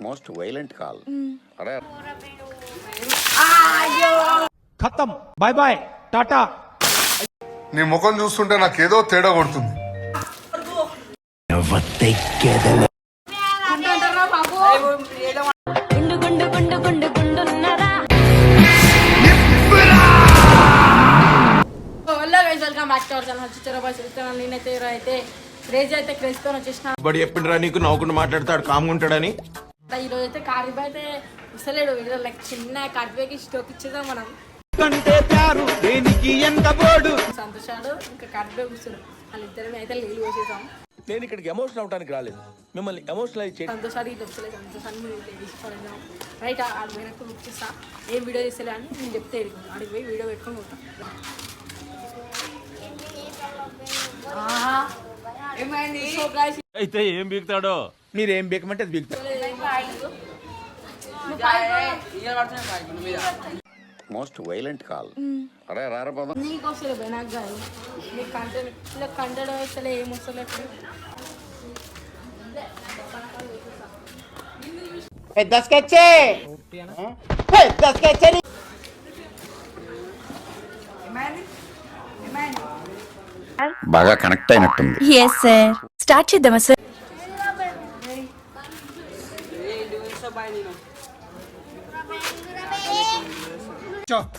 Most violent call. అరే ఖతం, bye bye, Tata. నీ ముఖం చూస్తుంటే నాకేదో తేడా కొడుతుంది. నేనైతే క్రేజ్ అయితే క్రేజ్తో వచ్చేసిన. బడి చెప్పిండ్రా నీకు, నవ్వుకుంటూ మాట్లాడతాడు, కామ్గా ఉంటాడని. ఈరోజు అయితే కార్బా అయితే వస్తలేడు. లైక్ చిన్న కార్బేకి స్టోక్ ఇచ్చేద్దాం మనం. సంతోషాడు ఇంకా కార్బే కూర్చుడు వాళ్ళిద్దరం అయితే నీళ్ళు పోసేసాం. నేను ఇక్కడికి ఎమోషనల్ అవడానికి రాలేదు, మిమ్మల్ని ఎమోషనలైజ్ చేయండి. సంతోషాలు ఇట్లా వస్తలేదు, సంతోషాన్ని తీసుకోవడం రైట్. ఆడు పోయినప్పుడు బుక్ చేస్తా, ఏం వీడియో చేస్తలే అని నేను చెప్తే ఆడికి పోయి వీడియో పెట్టుకొని పోతాం. అయితే ఏం బీగుతాడో, మీరేం బీకమంటే అది బీగుతాడు. Most violent call. అరే రారా బాబా. నీకు వస్తలే పోయి నాకు కాదు. నీకు కంటెంట్ వస్తలే, ఏం వస్తలే. పెద్ద స్కెచ్, పెద్ద స్కెచ్. బాగా కనెక్ట్ అయినట్టుంది. ఎస్ సార్, స్టార్ట్ చేద్దామా సార్?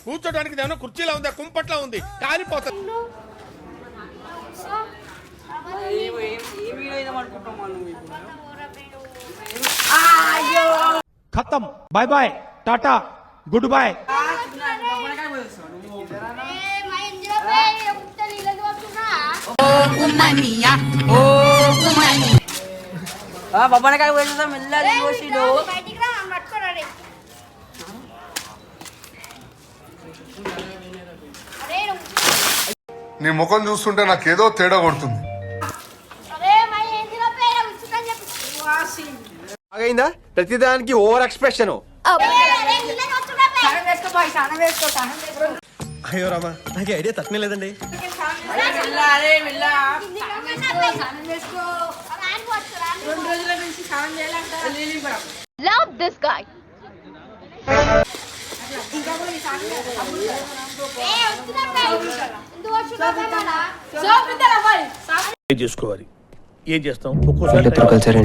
కూర్చోడానికి ఏమైనా కుర్చీలా ఉందా, కుంపట్లా ఉంది, కాలిపోతుంది. ఖతం, bye bye, tata, good boy. బొబ్బనకాయ పోసేద్దాం మెల్లగా పోసిడు. నీ ముఖం చూస్తుంటే నాకేదో తేడా కొడుతుంది. అయిందా ప్రతిదానికి ఓవర్ ఎక్స్ప్రెషన్. అయ్యో రామా, నాకు ఐడియా తక్కువ లేదండి. Love this guy. చేసుకోవాలి, ఏం చేస్తాం ఒక్కోసారి. రప్ప రప్ప అంటారు